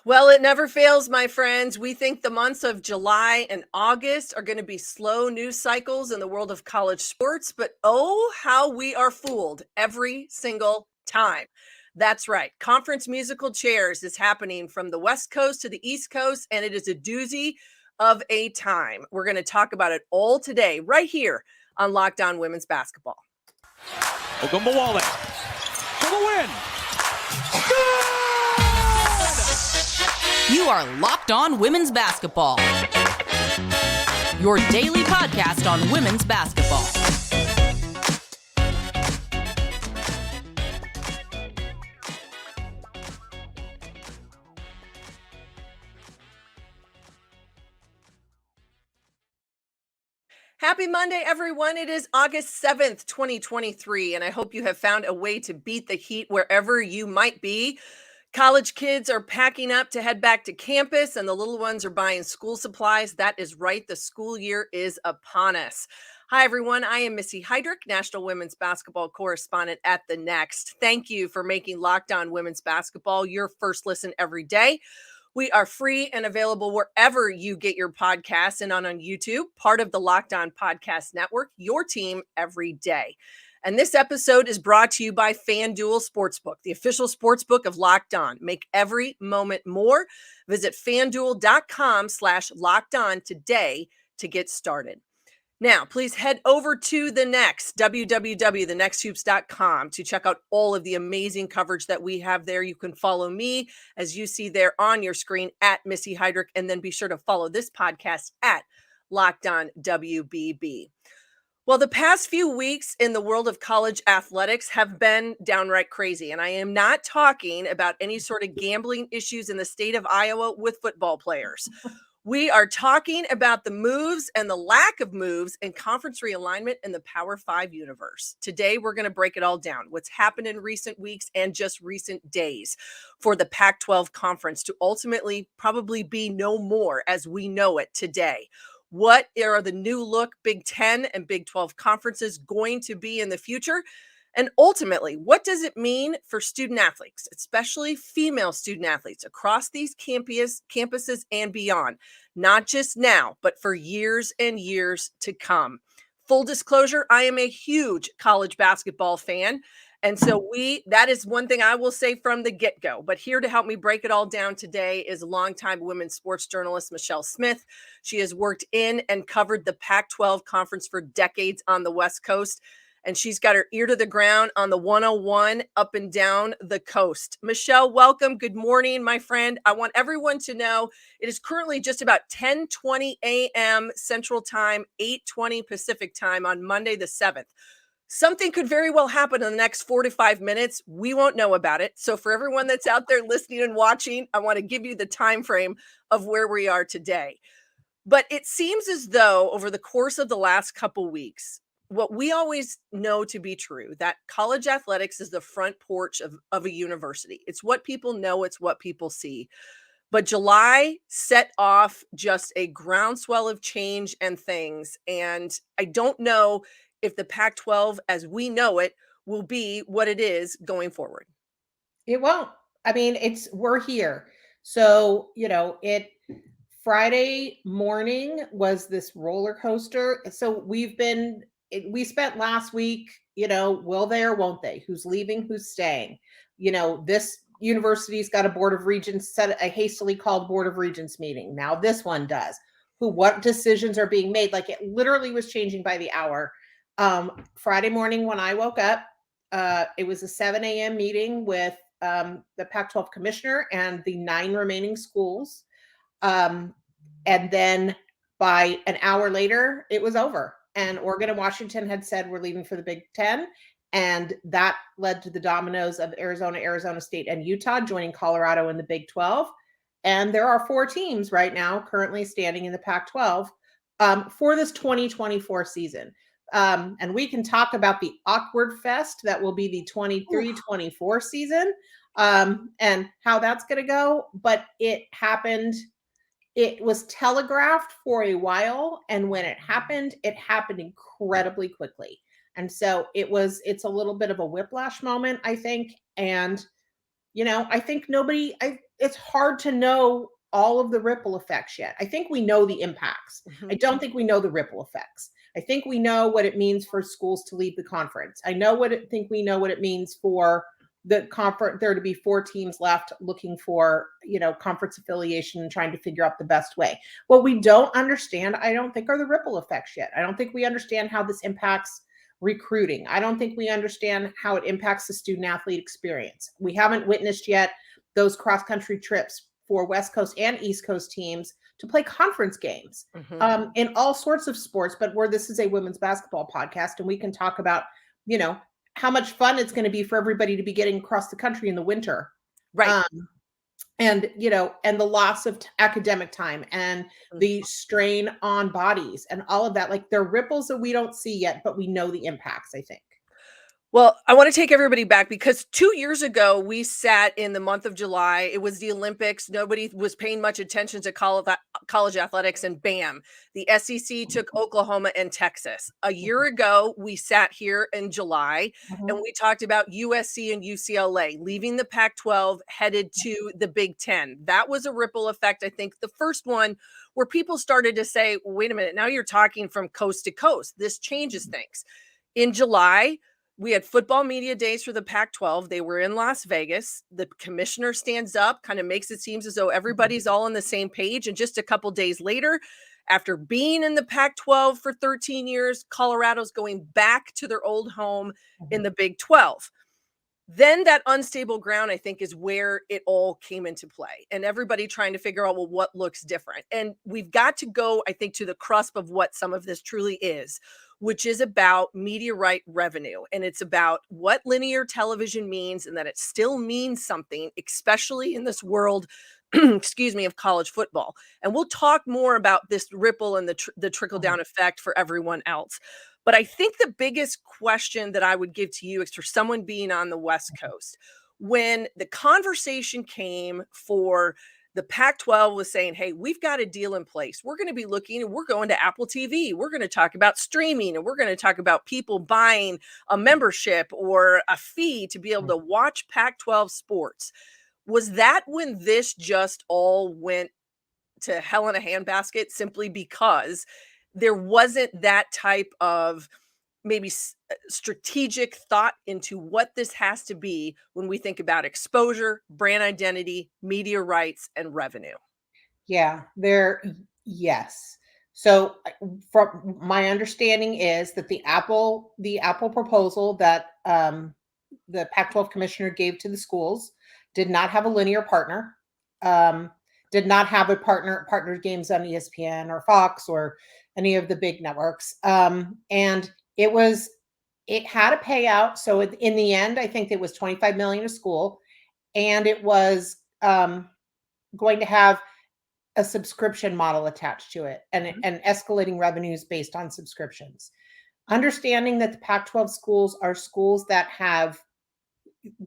Well, it never fails, my friends. We think the months of July and August are going to be slow news cycles in the world of college sports, but oh, how we are fooled every single time. That's right. Conference musical chairs is happening from the West Coast to the East Coast, and it is a doozy of a time. We're going to talk about it all today, right here on Locked On Women's Basketball. Ogunbowale for the win. You are Locked On Women's Basketball, your daily podcast on women's basketball. Happy Monday, everyone. It is August 7th, 2023, and I hope you have found a way to beat the heat wherever you might be. College kids are packing up to head back to campus, and the little ones are buying school supplies. That is right. The school year is upon us. Hi, everyone. I am Missy Heidrick, National Women's Basketball Correspondent at The Next. Thank you for making Locked On Women's Basketball your first listen every day. We are free and available wherever you get your podcasts and on YouTube, part of the Locked On Podcast Network, your team every day. And this episode is brought to you by FanDuel Sportsbook, the official sportsbook of Locked On. Make every moment more. Visit FanDuel.com/LockedOn today to get started. Now, please head over to The Next, www.thenexthoops.com, to check out all of the amazing coverage that we have there. You can follow me, as you see there on your screen, at Missy Heidrick, and then be sure to follow this podcast at Locked On WBB. Well, the past few weeks in the world of college athletics have been downright crazy, and I am not talking about any sort of gambling issues in the state of Iowa with football players. We are talking about the moves and the lack of moves in conference realignment in the Power 5 universe. Today, we're going to break it all down, what's happened in recent weeks and just recent days for the Pac-12 conference to ultimately probably be no more as we know it today. What are the new look Big 10 and Big 12 conferences going to be in the future? And ultimately, what does it mean for student athletes, especially female student athletes across these campuses and beyond, not just now, but for years and years to come? Full disclosure, I am a huge college basketball fan. And so that is one thing I will say from the get-go. But here to help me break it all down today is longtime women's sports journalist Michelle Smith. She has worked in and covered the Pac-12 conference for decades on the West Coast, and she's got her ear to the ground on the 101 up and down the coast. Michelle, welcome. Good morning, my friend. I want everyone to know it is currently just about 10:20 a.m. Central Time, 8:20 Pacific Time on Monday the 7th. Something could very well happen in the next 4 to 5 minutes. We won't know about it. So for everyone that's out there listening and watching, I want to give you the time frame of where we are today. But it seems as though over the course of the last couple weeks, what we always know to be true, that college athletics is the front porch of a university. It's what people know. It's what people see. But July set off just a groundswell of change and things. And I don't know if the Pac-12 as we know it will be what it is going forward. It won't. I mean, we're here. So, Friday morning was this roller coaster. So we spent last week, will they or won't they? Who's leaving? Who's staying? This university's got a board of regents, set a hastily called board of regents meeting. Now this one does. What decisions are being made? Like, it literally was changing by the hour. Friday morning when I woke up, it was a 7 a.m. meeting with the Pac-12 commissioner and the 9 remaining schools. And then by an hour later, it was over. And Oregon and Washington had said we're leaving for the Big 10. And that led to the dominoes of Arizona State, and Utah joining Colorado in the Big 12. And there are 4 teams right now currently standing in the Pac-12 for this 2024 season. And we can talk about the awkward fest that will be the 23-24 season and how that's going to go. But it happened. It was telegraphed for a while. And when it happened incredibly quickly. And so it's a little bit of a whiplash moment, I think. And, I think it's hard to know all of the ripple effects yet. I think we know the impacts. I don't think we know the ripple effects. I think we know what it means for schools to leave the conference. Think we know what it means for the conference, there to be 4 teams left looking for, conference affiliation and trying to figure out the best way. What we don't understand, I don't think, are the ripple effects yet. I don't think we understand how this impacts recruiting. I don't think we understand how it impacts the student athlete experience. We haven't witnessed yet those cross-country trips for West Coast and East Coast teams to play conference games in all sorts of sports, but where this is a women's basketball podcast and we can talk about, how much fun it's going to be for everybody to be getting across the country in the winter. Right. And the loss of academic time and the strain on bodies and all of that. Like, there are ripples that we don't see yet, but we know the impacts, I think. Well, I want to take everybody back because 2 years ago, we sat in the month of July. It was the Olympics. Nobody was paying much attention to college athletics, and bam, the SEC took Oklahoma and Texas. A year ago, we sat here in July and we talked about USC and UCLA leaving the Pac-12, headed to the Big Ten. That was a ripple effect. I think the first one where people started to say, wait a minute, now you're talking from coast to coast. This changes things. In July, we had football media days for the Pac-12. They were in Las Vegas. The commissioner stands up, kind of makes it seem as though everybody's all on the same page. And just a couple days later, after being in the Pac-12 for 13 years, Colorado's going back to their old home in the Big 12. Then that unstable ground, I think, is where it all came into play, and everybody trying to figure out, well, what looks different. And we've got to go, I think, to the cusp of what some of this truly is, which is about media right revenue. And it's about what linear television means and that it still means something, especially in this world, excuse me, of college football. And we'll talk more about this ripple and the trickle down effect for everyone else. But I think the biggest question that I would give to you is for someone being on the West Coast, when the conversation came for the Pac-12 was saying, hey, we've got a deal in place. We're going to be looking and we're going to Apple TV. We're going to talk about streaming and we're going to talk about people buying a membership or a fee to be able to watch Pac-12 sports. Was that when this just all went to hell in a handbasket simply because there wasn't that type of maybe strategic thought into what this has to be when we think about exposure, brand identity, media rights, and revenue? Yeah, yes. So from my understanding is that the Apple proposal that the Pac-12 commissioner gave to the schools did not have a linear partner, did not have a partner games on ESPN or Fox or any of the big networks. And it had a payout. So in the end, I think it was $25 million a school, and it was going to have a subscription model attached to it and escalating revenues based on subscriptions. Understanding that the Pac-12 schools are schools that have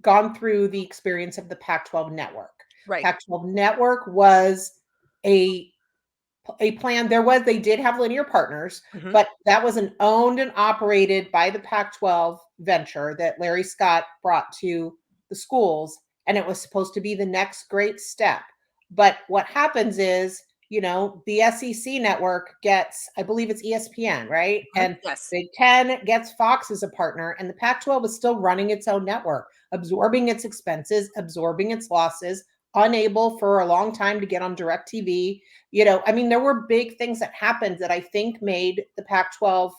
gone through the experience of the Pac-12 network. Right. Pac-12 network was a plan. They did have linear partners, but that was an owned and operated by the Pac-12 venture that Larry Scott brought to the schools. And it was supposed to be the next great step. But what happens is, the SEC network gets, I believe it's ESPN, right? And yes. Big Ten gets Fox as a partner, and the Pac-12 is still running its own network, absorbing its expenses, absorbing its losses, unable for a long time to get on DirecTV. There were big things that happened that I think made the Pac-12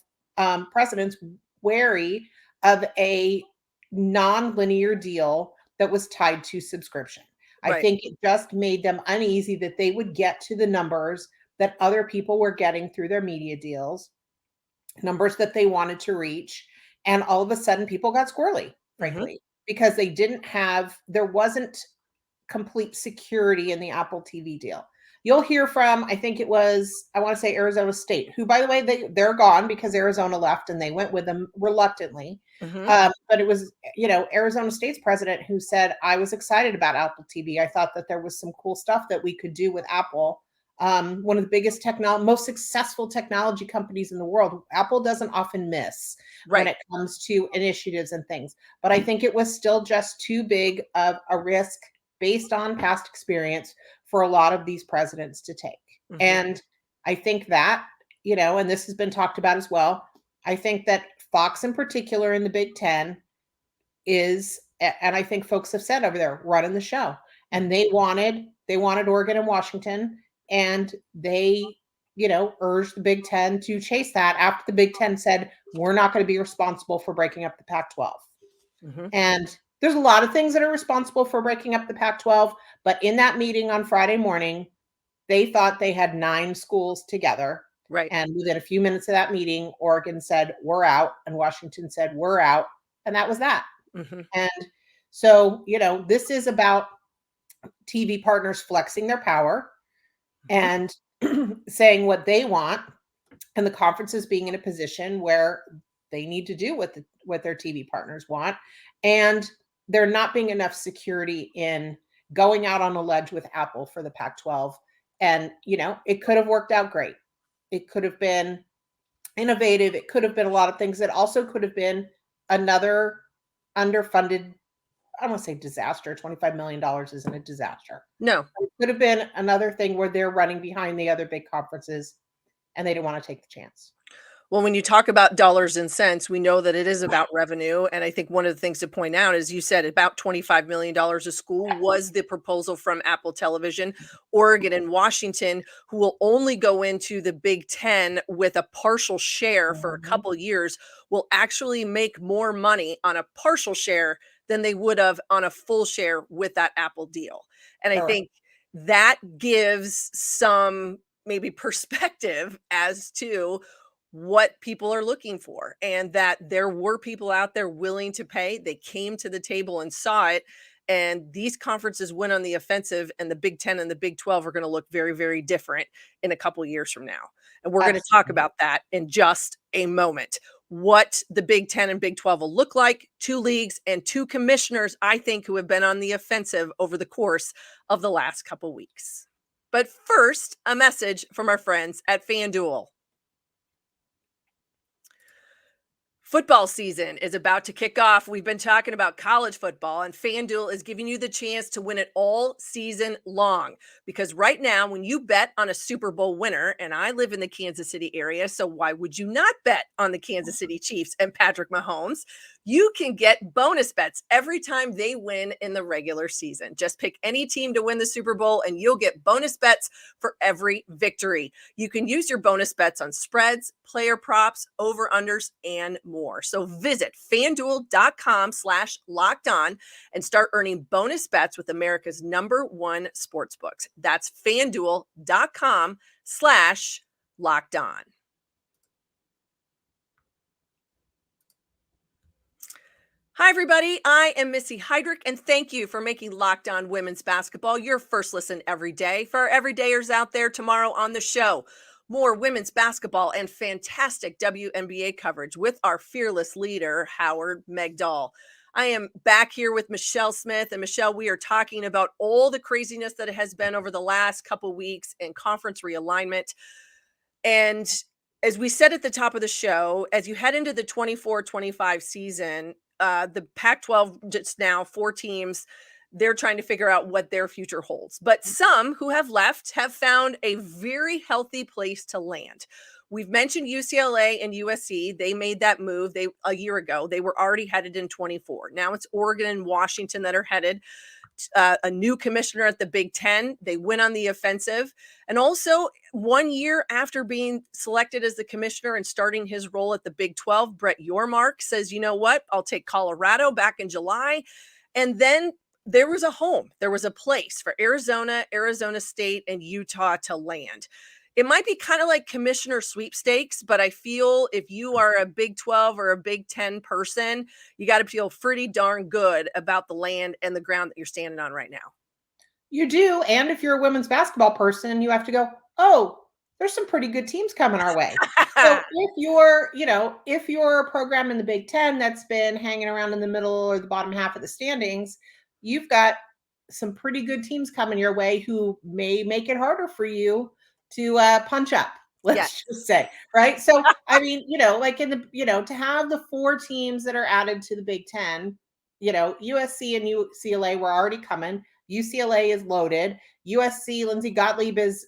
presidents wary of a non-linear deal that was tied to subscription. Right. I think it just made them uneasy that they would get to the numbers that other people were getting through their media deals, numbers that they wanted to reach. And all of a sudden people got squirrely, frankly, because there wasn't complete security in the Apple TV deal. You'll hear from, I think it was, I want to say Arizona State, who, by the way, they're gone because Arizona left and they went with them reluctantly. But it was, Arizona State's president who said, I was excited about Apple TV. I thought that there was some cool stuff that we could do with Apple. One of the biggest most successful technology companies in the world. Apple doesn't often miss when it comes to initiatives and things. But I think it was still just too big of a risk based on past experience for a lot of these presidents to take. Mhm. And I think that, and this has been talked about as well, I think that Fox in particular in the Big Ten is, and I think folks have said over there, running the show. And they wanted Oregon and Washington, and they, urged the Big Ten to chase that after the Big Ten said, we're not going to be responsible for breaking up the Pac-12. Mhm. And there's a lot of things that are responsible for breaking up the Pac-12, but in that meeting on Friday morning, they thought they had 9 schools together. Right. And within a few minutes of that meeting, Oregon said, we're out, and Washington said, we're out. And that was that. Mhm. And so, this is about TV partners flexing their power and saying what they want, and the conferences being in a position where they need to do what their TV partners want. And there not being enough security in going out on a ledge with Apple for the Pac-12. And, it could have worked out great. It could have been innovative. It could have been a lot of things. It also could have been another underfunded, I don't want to say disaster. $25 million isn't a disaster. No. It could have been another thing where they're running behind the other big conferences and they didn't want to take the chance. Well, when you talk about dollars and cents, we know that it is about revenue. And I think one of the things to point out is you said about $25 million a school was the proposal from Apple Television. Oregon and Washington, who will only go into the Big Ten with a partial share for a couple years, will actually make more money on a partial share than they would have on a full share with that Apple deal. And I think that gives some maybe perspective as to what people are looking for, and that there were people out there willing to pay. They came to the table and saw it, and these conferences went on the offensive, and the Big Ten and the Big 12 are going to look very, very different in a couple years from now. And we're going to talk about that in just a moment. What the Big 10 and Big 12 will look like, 2 leagues and 2 commissioners, I think, who have been on the offensive over the course of the last couple weeks. But first, a message from our friends at FanDuel. Football season is about to kick off. We've been talking about college football, and FanDuel is giving you the chance to win it all season long. Because right now, when you bet on a Super Bowl winner, and I live in the Kansas City area, so why would you not bet on the Kansas City Chiefs and Patrick Mahomes? You can get bonus bets every time they win in the regular season. Just pick any team to win the Super Bowl, and you'll get bonus bets for every victory. You can use your bonus bets on spreads, player props, over-unders, and more. So visit FanDuel.com/lockedon and start earning bonus bets with America's #1 sportsbooks. That's FanDuel.com/lockedon. Hi, everybody. I am Missy Heidrick, and thank you for making Locked On Women's Basketball your first listen every day. For our everydayers out there, tomorrow on the show, more women's basketball and fantastic WNBA coverage with our fearless leader, Howard Megdal. I am back here with Michelle Smith. And Michelle, we are talking about all the craziness that has been over the last couple weeks in conference realignment. And as we said at the top of the show, as you head into the 24-25 season, the Pac-12, just now 4 teams, they're trying to figure out what their future holds. But some who have left have found a very healthy place to land. We've mentioned UCLA and USC. They made that move a year ago. They were already headed in 24. Now it's Oregon and Washington that are headed. A new commissioner at the Big Ten. They went on the offensive. And also 1 year after being selected as the commissioner and starting his role at the Big 12, Brett Yormark says, you know what, I'll take Colorado back in July. And then there was a home. There was a place for Arizona, Arizona State, and Utah to land. It might be kind of like commissioner sweepstakes, but I feel if you are a Big 12 or a Big 10 person, you got to feel pretty darn good about the land and the ground that you're standing on right now. You do. And if you're a women's basketball person, you have to go, oh, there's some pretty good teams coming our way. So if you're a program in the Big 10 that's been hanging around in the middle or the bottom half of the standings, you've got some pretty good teams coming your way who may make it harder for you to punch up, let's just say, right? So, I mean, like in the, to have the 4 teams that are added to the Big 10, USC and UCLA were already coming. UCLA is loaded. USC, Lindsey Gottlieb is,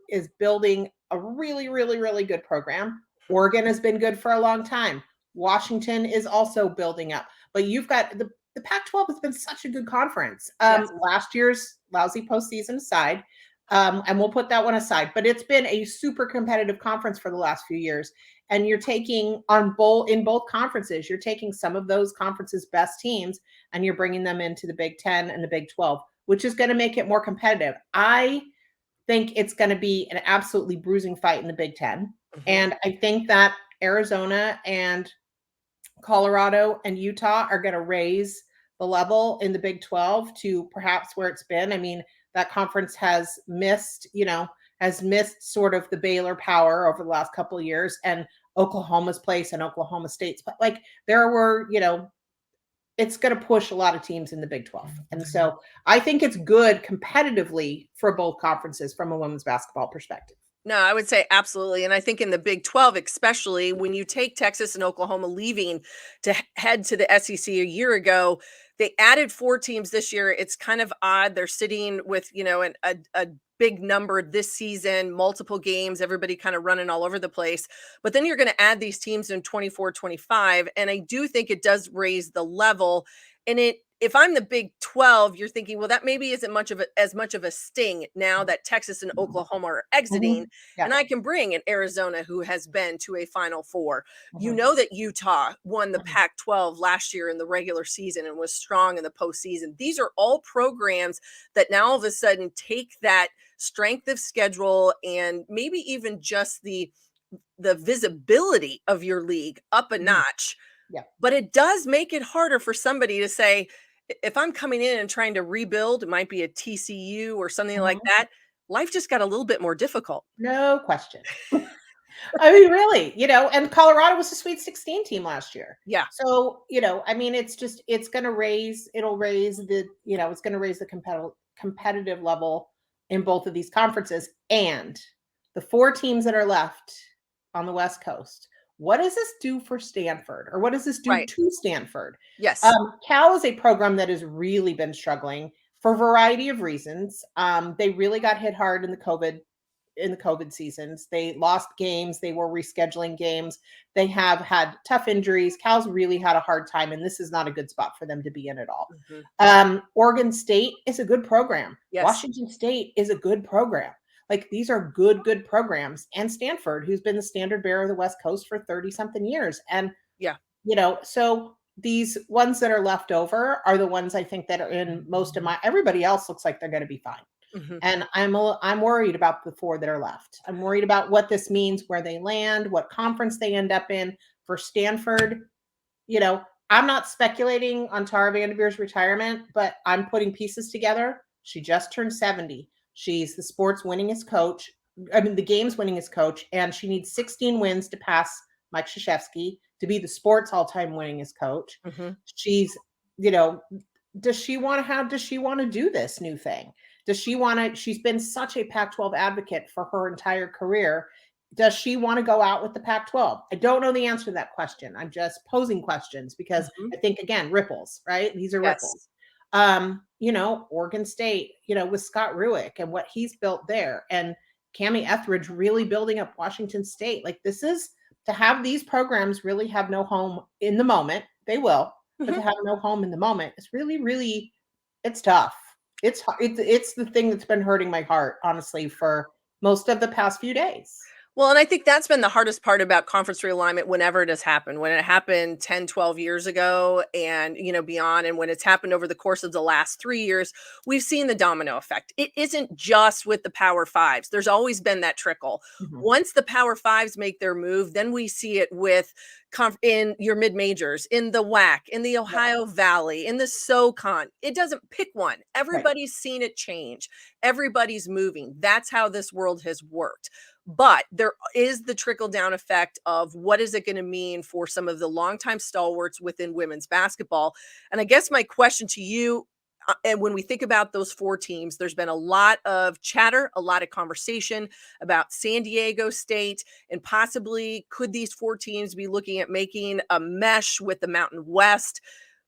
is building a really, really, really good program. Oregon has been good for a long time. Washington is also building up. But you've got the Pac-12 has been such a good conference. Yes. Last year's lousy postseason aside, and we'll put that one aside. But it's been a super competitive conference for the last few years. And you're taking in both conferences, you're taking some of those conferences' best teams and you're bringing them into the Big 10 and the Big 12, which is going to make it more competitive. I think it's going to be an absolutely bruising fight in the Big 10. And I think that Arizona and Colorado and Utah are going to raise the level in the Big 12 to perhaps where it's been. I mean, that conference has missed sort of the Baylor power over the last couple of years, and Oklahoma's place and Oklahoma State's. But like there were, it's going to push a lot of teams in the Big 12. And so I think it's good competitively for both conferences from a women's basketball perspective. No, I would say absolutely. And I think in the Big 12, especially when you take Texas and Oklahoma leaving to head to the SEC a year ago, they added 4 teams this year. It's kind of odd. They're sitting with, a big number this season, multiple games, everybody kind of running all over the place. But then you're going to add these teams in 24, 25. And I do think it does raise the level. And if I'm the Big 12, you're thinking, well, that maybe isn't as much of a sting now that Texas and Oklahoma are exiting. Yeah. And I can bring an Arizona who has been to a Final Four. You know that Utah won the Pac-12 last year in the regular season and was strong in the postseason. These are all programs that now all of a sudden take that strength of schedule and maybe even just the visibility of your league up a notch. Yeah. But it does make it harder for somebody to say, if I'm coming in and trying to rebuild, it might be a TCU or something like that. Life just got a little bit more difficult. No question. I mean, really, and Colorado was a Sweet 16 team last year. Yeah. So, I mean, it's going to raise the competitive level in both of these conferences. And the 4 teams that are left on the West Coast, what does this do for Stanford, or what does this do to Stanford? Yes. Cal is a program that has really been struggling for a variety of reasons. They really got hit hard in the COVID seasons. They lost games. They were rescheduling games. They have had tough injuries. Cal's really had a hard time, and this is not a good spot for them to be in at all. Oregon State is a good program. Yes. Washington State is a good program. Like, these are good programs. And Stanford, who's been the standard bearer of the West Coast for 30 something years. And, so these ones that are left over are the ones I think that are in most of everybody else looks like they're going to be fine. And I'm worried about the 4 that are left. I'm worried about what this means, where they land, what conference they end up in. For Stanford, I'm not speculating on Tara Vanderveer's retirement, but I'm putting pieces together. She just turned 70. She's the sports winningest coach. The game's winningest coach, and she needs 16 wins to pass Mike Krzyzewski to be the sports all-time winningest coach. She's, does she want to do this new thing? She's been such a Pac-12 advocate for her entire career. Does she want to go out with the Pac-12? I don't know the answer to that question. I'm just posing questions because I think, again, ripples, right? These are ripples. Oregon State, with Scott Rueck and what he's built there, and Cammie Etheridge really building up Washington State. Like, this is to have these programs really have no home in the moment. They will, but to have no home in the moment, it's really, really, it's tough. It's the thing that's been hurting my heart, honestly, for most of the past few days. Well, and I think that's been the hardest part about conference realignment whenever it has happened. When it happened 10, 12 years ago and, beyond, and when it's happened over the course of the last 3 years, we've seen the domino effect. It isn't just with the Power Fives. There's always been that trickle. Once the Power Fives make their move, then we see it with in your mid-majors, in the WAC, in the Ohio Valley, in the SoCon. It doesn't pick one. Everybody's seen it change. Everybody's moving. That's how this world has worked. But there is the trickle-down effect of what is it going to mean for some of the longtime stalwarts within women's basketball. And I guess my question to you, and when we think about those 4 teams, there's been a lot of chatter, a lot of conversation about San Diego State, and possibly could these 4 teams be looking at making a mesh with the Mountain West?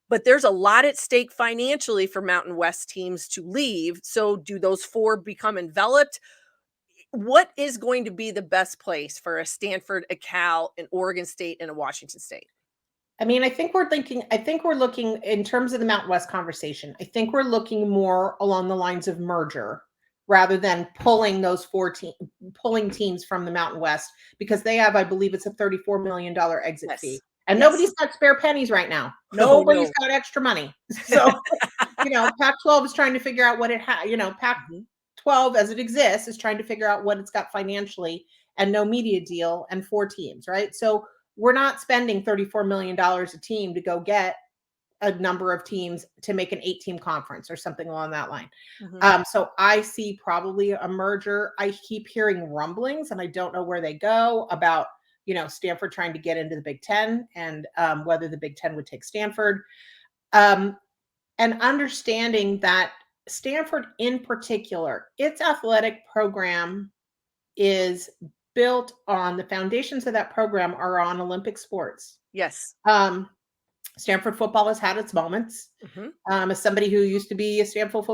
but there's a lot at stake financially for Mountain West teams to leave. So do those 4 become enveloped? What is going to be the best place for a Stanford, a Cal, an Oregon State, and a Washington State? I mean, I think we're looking in terms of the Mountain West conversation. I think we're looking more along the lines of merger rather than pulling teams from the Mountain West, because they have, I believe it's a $34 million exit Yes. fee. And Yes. nobody's got spare pennies right now. No, Nobody's no. got extra money. So, Pac-12 is trying to figure out what it has, Pac-12 as it exists is trying to figure out what it's got financially, and no media deal and 4 teams, right? So we're not spending $34 million a team to go get a number of teams to make an 8-team conference or something along that line. So I see probably a merger. I keep hearing rumblings, and I don't know where they go, about Stanford trying to get into the Big Ten, and whether the Big Ten would take Stanford. And understanding that Stanford in particular, its athletic program is built on, the foundations of that program are on Olympic sports. Yes. Stanford football has had its moments. Mm-hmm. As somebody who used to be a Stanford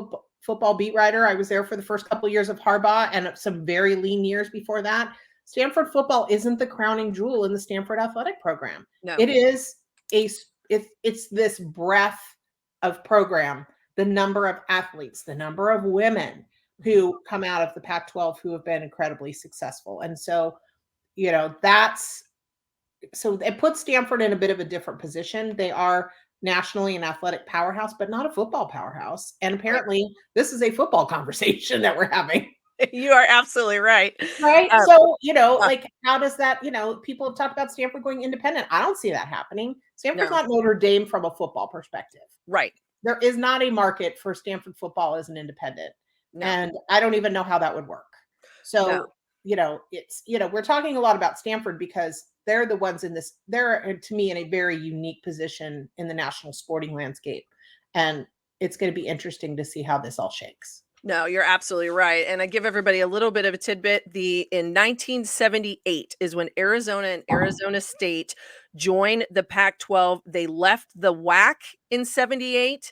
football beat writer, I was there for the first couple of years of Harbaugh and some very lean years before that. Stanford football isn't the crowning jewel in the Stanford athletic program. No. It is it's this breadth of program, the number of athletes, the number of women who come out of the Pac-12 who have been incredibly successful. And so, so it puts Stanford in a bit of a different position. They are nationally an athletic powerhouse, but not a football powerhouse. And apparently this is a football conversation that we're having. You are absolutely right. Right. So, how does that, people have talked about Stanford going independent. I don't see that happening. Stanford's not Notre Dame from a football perspective. Right. There is not a market for Stanford football as an independent. No. And I don't even know how that would work. So, we're talking a lot about Stanford because they're the ones they're, to me, in a very unique position in the national sporting landscape. And it's going to be interesting to see how this all shakes. No, you're absolutely right. And I give everybody a little bit of a tidbit. In 1978 is when Arizona and Arizona State joined the Pac-12. They left the WAC in 78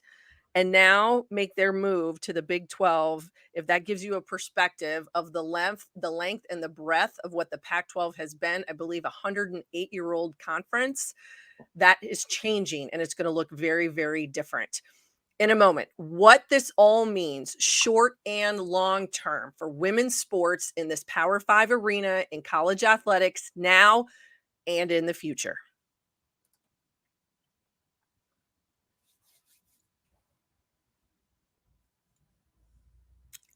and now make their move to the Big 12. If that gives you a perspective of the length and the breadth of what the Pac-12 has been, I believe 108-year-old conference, that is changing, and it's going to look very, very different. In a moment, what this all means short and long term for women's sports in this Power 5 arena in college athletics now and in the future.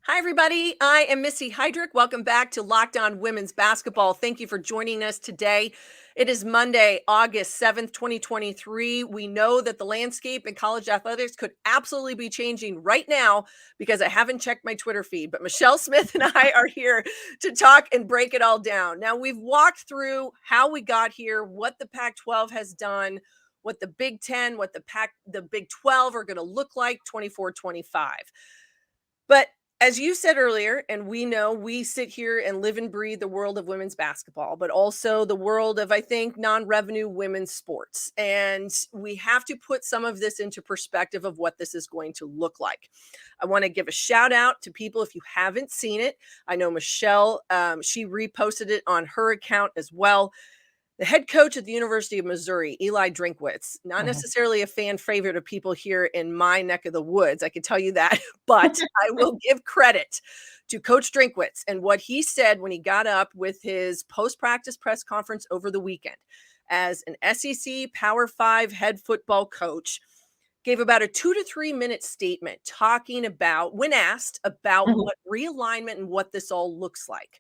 Hi, everybody. I am Missy Heidrick. Welcome back to Locked On Women's Basketball. Thank you for joining us today. It is Monday, August 7th, 2023. We know that the landscape in college athletics could absolutely be changing right now because I haven't checked my Twitter feed, but Michelle Smith and I are here to talk and break it all down. Now, we've walked through how we got here, what the Pac-12 has done, what the Big 10, what the Big 12 are going to look like 24-25. But as you said earlier, and we know, we sit here and live and breathe the world of women's basketball, but also the world of, I think, non-revenue women's sports. And we have to put some of this into perspective of what this is going to look like. I want to give a shout out to people if you haven't seen it. I know Michelle, she reposted it on her account as well. The head coach at the University of Missouri, Eli Drinkwitz, not necessarily a fan favorite of people here in my neck of the woods, I can tell you that, but I will give credit to Coach Drinkwitz and what he said when he got up with his post-practice press conference over the weekend. As an SEC Power 5 head football coach, gave about a 2 to 3 minute statement talking about, when asked about what realignment and what this all looks like.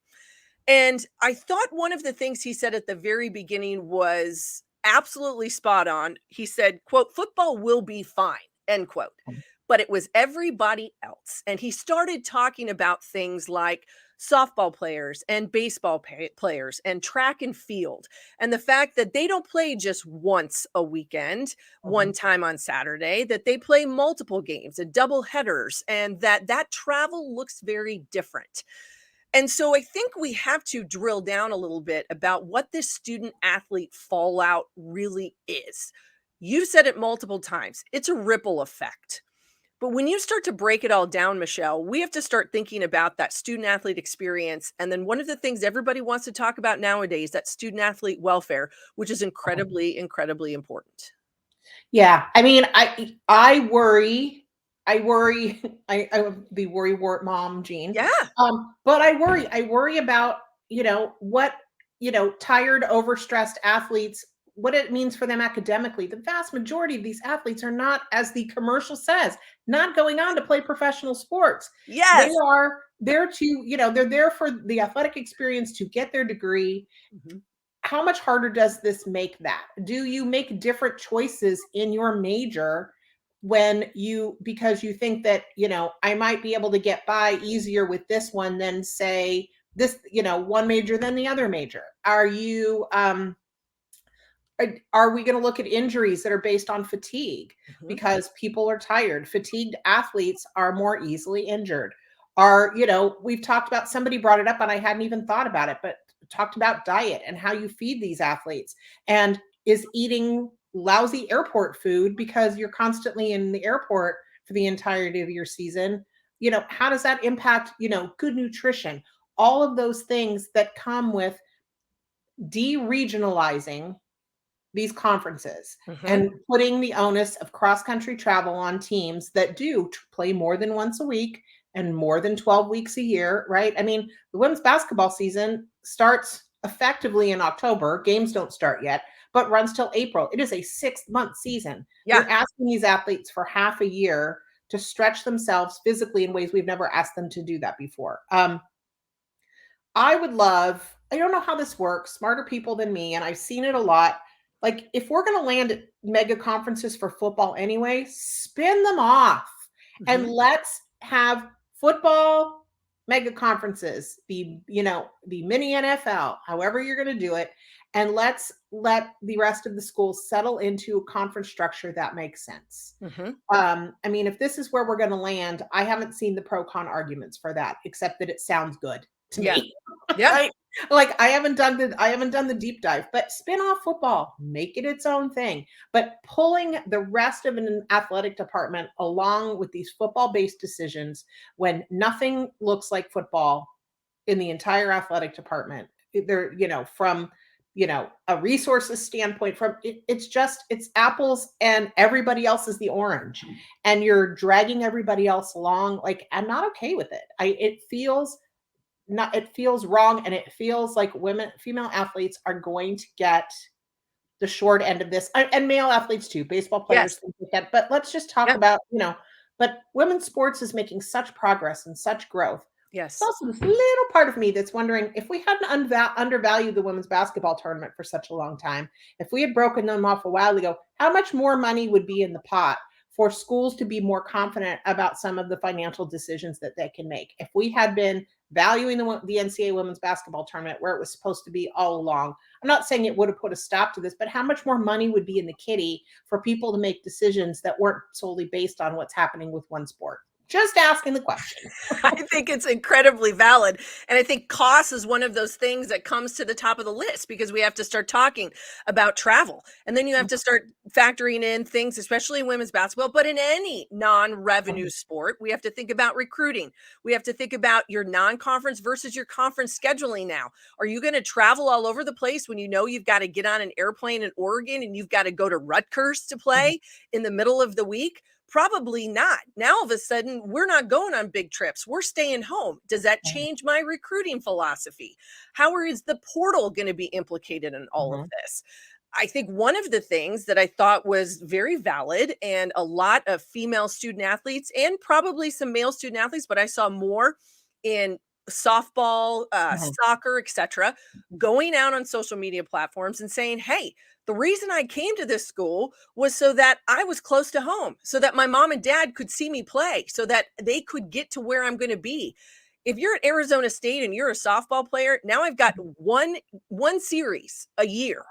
And I thought one of the things he said at the very beginning was absolutely spot on. He said, quote, "Football will be fine," end quote. But it was everybody else. And he started talking about things like softball players and baseball players and track and field, and the fact that they don't play just once a weekend, one time on Saturday, that they play multiple games and double headers, and that travel looks very different. And so I think we have to drill down a little bit about what this student athlete fallout really is. You've said it multiple times. It's a ripple effect. But when you start to break it all down, Michelle, we have to start thinking about that student athlete experience. And then one of the things everybody wants to talk about nowadays, that student athlete welfare, which is incredibly, incredibly important. Yeah. I mean, I worry. I worry. I the worry wart mom, Jean. Yeah. But I worry about, what, tired, overstressed athletes, what it means for them academically. The vast majority of these athletes are not, as the commercial says, not going on to play professional sports. They Yes. are there to, they're there for the athletic experience to get their degree. Mhm. How much harder does this make that? Do you make different choices in your major because you think that, I might be able to get by easier with this one than, say, this, one major than the other major? Are we going to look at injuries that are based on fatigue Mhm. because people are tired? Fatigued athletes are more easily injured. We've talked about, somebody brought it up and I hadn't even thought about it, but talked about diet and how you feed these athletes, and is eating lousy airport food because you're constantly in the airport for the entirety of your season. How does that impact, good nutrition? All of those things that come with de-regionalizing these conferences Mhm. and putting the onus of cross-country travel on teams that do play more than once a week and more than 12 weeks a year, right? I mean, the women's basketball season starts effectively in October. Games don't start yet, but runs till April. It is a 6-month season. Yeah. You're asking these athletes for half a year to stretch themselves physically in ways we've never asked them to do that before. I don't know how this works, smarter people than me, and I've seen it a lot. Like, if we're going to land at mega conferences for football anyway, spin them off and Mhm. let's have football mega conferences, the mini NFL, however you're going to do it. And let's let the rest of the schools settle into a conference structure that makes sense. Mhm. I mean, if this is where we're going to land, I haven't seen the pro con arguments for that, except that it sounds good to Yeah. me. Yeah. Right? Like, I haven't done the deep dive, but spin off football, make it its own thing. But pulling the rest of an athletic department along with these football-based decisions when nothing looks like football in the entire athletic department, they're, from, a resources standpoint, it's apples and everybody else is the orange, and you're dragging everybody else along. Like, I'm not okay with it. It feels wrong, and it feels like female athletes are going to get the short end of this, and male athletes too, baseball players, Yes. things like that. But let's just talk Yep. about, but women's sports is making such progress and such growth. It's Yes. also this little part of me that's wondering, if we hadn't undervalued the women's basketball tournament for such a long time, if we had broken them off a while ago, how much more money would be in the pot for schools to be more confident about some of the financial decisions that they can make? If we had been valuing the NCAA women's basketball tournament where it was supposed to be all along, I'm not saying it would have put a stop to this, but how much more money would be in the kitty for people to make decisions that weren't solely based on what's happening with one sport? Just asking the question. I think it's incredibly valid. And I think cost is one of those things that comes to the top of the list, because we have to start talking about travel. And then you have to start factoring in things, especially in women's basketball, but in any non-revenue sport, we have to think about recruiting. We have to think about your non-conference versus your conference scheduling now. Are you going to travel all over the place when you know you've got to get on an airplane in Oregon and you've got to go to Rutgers to play in the middle of the week? Probably not. Now, all of a sudden, we're not going on big trips. We're staying home. Does that change my recruiting philosophy? How is the portal going to be implicated in all of this? I think one of the things that I thought was very valid, and a lot of female student athletes and probably some male student athletes, but I saw more in softball, soccer, etc., going out on social media platforms and saying, hey, the reason I came to this school was so that I was close to home, so that my mom and dad could see me play, so that they could get to where I'm going to be. If you're at Arizona State and you're a softball player, now I've got one series a year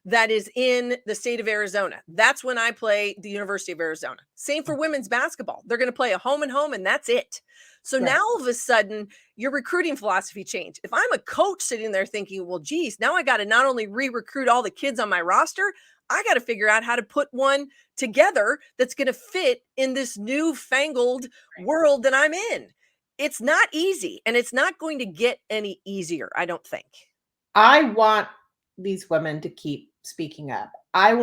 that is in the state of Arizona. That's when I play the University of Arizona. Same for women's basketball. They're going to play a home and home, and that's it. So Right. now all of a sudden, your recruiting philosophy changed. If I'm a coach sitting there thinking, well, geez, now I got to not only re-recruit all the kids on my roster, I got to figure out how to put one together that's going to fit in this newfangled world that I'm in. It's not easy, and it's not going to get any easier, I don't think. I want these women to keep speaking up. I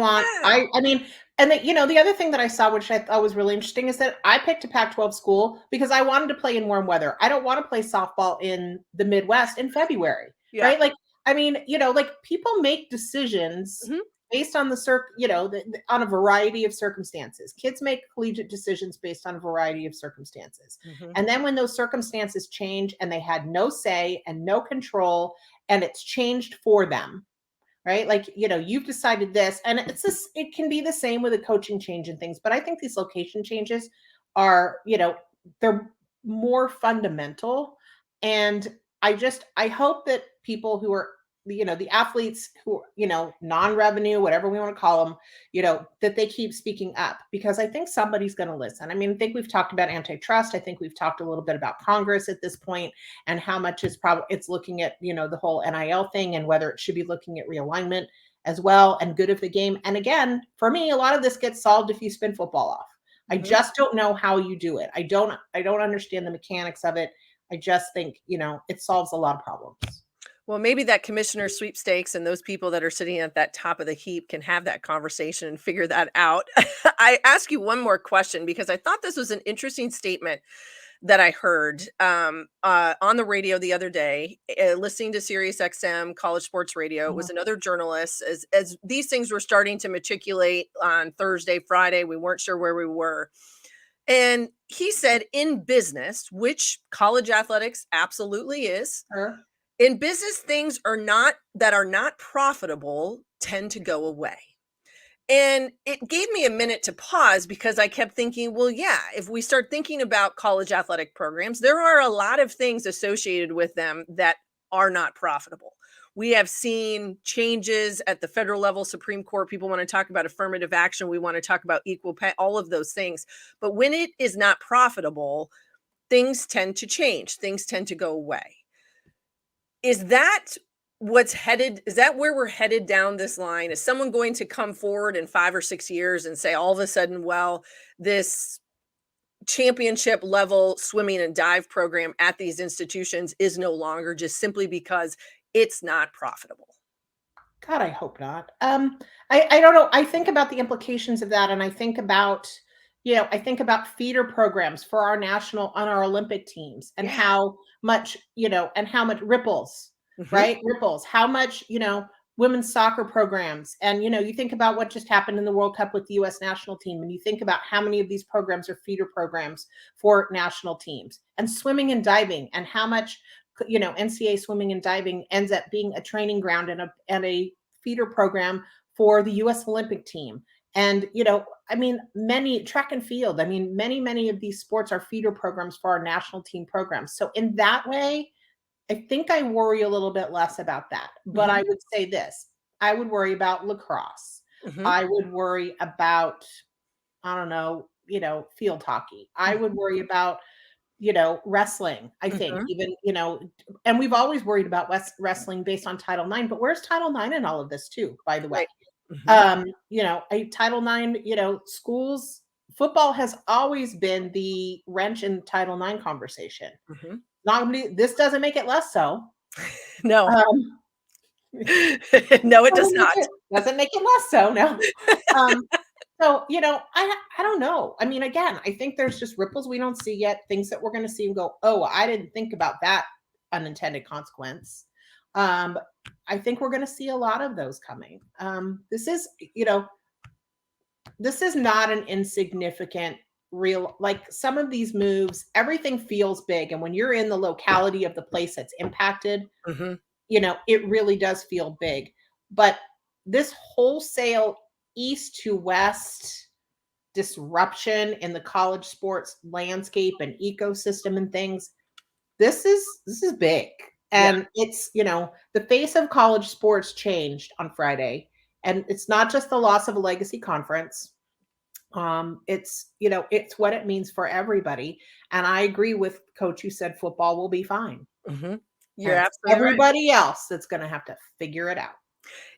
mean, and the other thing that I saw, which I thought was really interesting, is that I picked a Pac-12 school because I wanted to play in warm weather. I don't want to play softball in the Midwest in February, right? Like, I mean, like people make decisions based on on a variety of circumstances. Kids make collegiate decisions based on a variety of circumstances. And then when those circumstances change and they had no say and no control, and it's changed for them, right? Like, you've decided this, and it can be the same with a coaching change and things, but I think these location changes are, they're more fundamental. And I hope that people who are, the athletes who, non-revenue, whatever we want to call them, that they keep speaking up, because I think somebody's going to listen. I mean, I think we've talked about antitrust. I think we've talked a little bit about Congress at this point, and how much it's looking at, the whole NIL thing, and whether it should be looking at realignment as well, and good of the game. And again, for me, a lot of this gets solved if you spin football off. I just don't know how you do it. I don't understand the mechanics of it. I just think, it solves a lot of problems. Well, maybe that commissioner sweepstakes and those people that are sitting at that top of the heap can have that conversation and figure that out. I ask you one more question, because I thought this was an interesting statement that I heard on the radio the other day, listening to Sirius XM College Sports Radio. It was another journalist. As these things were starting to matriculate on Thursday, Friday, we weren't sure where we were. And he said, in business, which college athletics absolutely is, in business, things that are not profitable tend to go away. And it gave me a minute to pause, because I kept thinking, well, yeah, if we start thinking about college athletic programs, there are a lot of things associated with them that are not profitable. We have seen changes at the federal level, Supreme Court. People want to talk about affirmative action. We want to talk about equal pay, all of those things. But when it is not profitable, things tend to change. Things tend to go away. Is that where we're headed down this line? Is someone going to come forward in 5 or 6 years and say all of a sudden, well, this championship level swimming and dive program at these institutions is no longer, just simply because it's not profitable? God, I hope not. I don't know. I think about the implications of that, and I think about, feeder programs for our on our Olympic teams, and how much, ripples, right? Ripples, how much, women's soccer programs. And, you think about what just happened in the World Cup with the U.S. national team, and you think about how many of these programs are feeder programs for national teams, and swimming and diving, and how much, NCAA swimming and diving ends up being a training ground and a feeder program for the U.S. Olympic team. And, many track and field, many of these sports are feeder programs for our national team programs. So in that way, I think I worry a little bit less about that. But I would say this: I would worry about lacrosse. I would worry about, field hockey. I would worry about, wrestling. I think even, and we've always worried about wrestling based on Title IX, but where's Title IX in all of this too, by the way? Title IX, schools, football has always been the wrench in Title IX conversation. This doesn't make it less so. No. No, it does not. Doesn't make it less so, no. So, I don't know. Again, I think there's just ripples we don't see yet, things that we're going to see and go, oh, I didn't think about that unintended consequence. I think we're going to see a lot of those coming. This is not an insignificant like some of these moves, everything feels big. And when you're in the locality of the place that's impacted, it really does feel big. But this wholesale east to west disruption in the college sports landscape and ecosystem and things, this is big. And it's, the face of college sports changed on Friday. And it's not just the loss of a legacy conference. It's what it means for everybody. And I agree with Coach who said football will be fine. You're absolutely everybody else that's going to have to figure it out.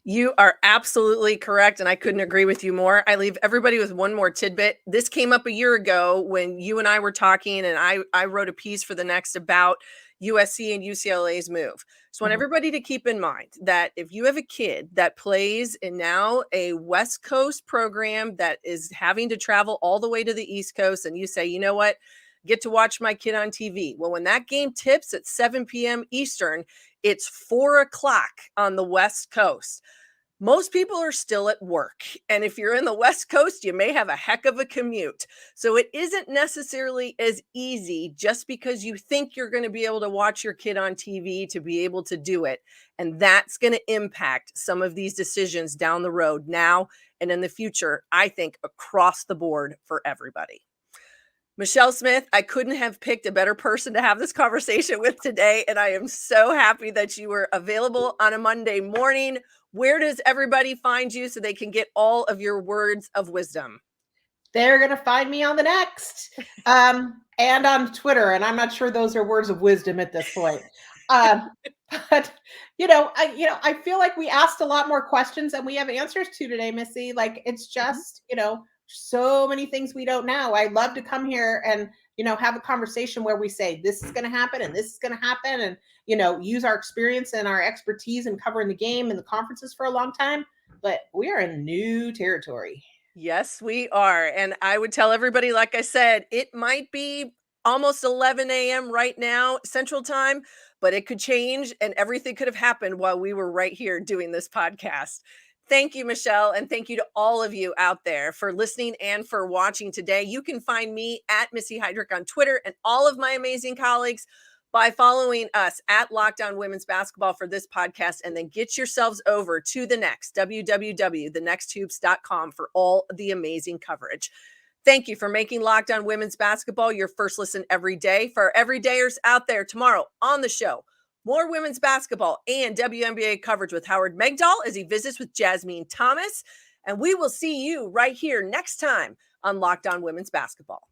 You are absolutely correct, and I couldn't agree with you more. I leave everybody with one more tidbit. This came up a year ago when you and I were talking, and I wrote a piece for the Next about USC and UCLA's move. So I want Mhm. everybody to keep in mind that if you have a kid that plays in now a West Coast program that is having to travel all the way to the East Coast, and you say, you know what, get to watch my kid on TV. Well, when that game tips at 7 p.m. Eastern, it's 4 o'clock on the West Coast. Most people are still at work. And if you're in the West Coast, you may have a heck of a commute. So it isn't necessarily as easy just because you think you're going to be able to watch your kid on TV to be able to do it. And that's going to impact some of these decisions down the road now and in the future, I think across the board for everybody. Michelle Smith, I couldn't have picked a better person to have this conversation with today. And I am so happy that you were available on a Monday morning. Where does everybody find you so they can get all of your words of wisdom? They're going to find me on the Next and on Twitter. And I'm not sure those are words of wisdom at this point. But I feel like we asked a lot more questions than we have answers to today, Missy. Like it's just, so many things we don't know. I love to come here and, have a conversation where we say this is going to happen and this is going to happen and, use our experience and our expertise in covering the game and the conferences for a long time. But we are in new territory. Yes, we are. And I would tell everybody, like I said, it might be almost 11 a.m. right now, Central Time, but it could change and everything could have happened while we were right here doing this podcast. Thank you, Michelle. And thank you to all of you out there for listening and for watching today. You can find me at Missy Heidrick on Twitter and all of my amazing colleagues by following us at Lockdown Women's Basketball for this podcast, and then get yourselves over to the Next, www.thenexthoops.com for all the amazing coverage. Thank you for making Lockdown Women's Basketball your first listen every day. For our everydayers out there, tomorrow on the show, more women's basketball and WNBA coverage with Howard Megdal as he visits with Jasmine Thomas. And we will see you right here next time on Lockdown Women's Basketball.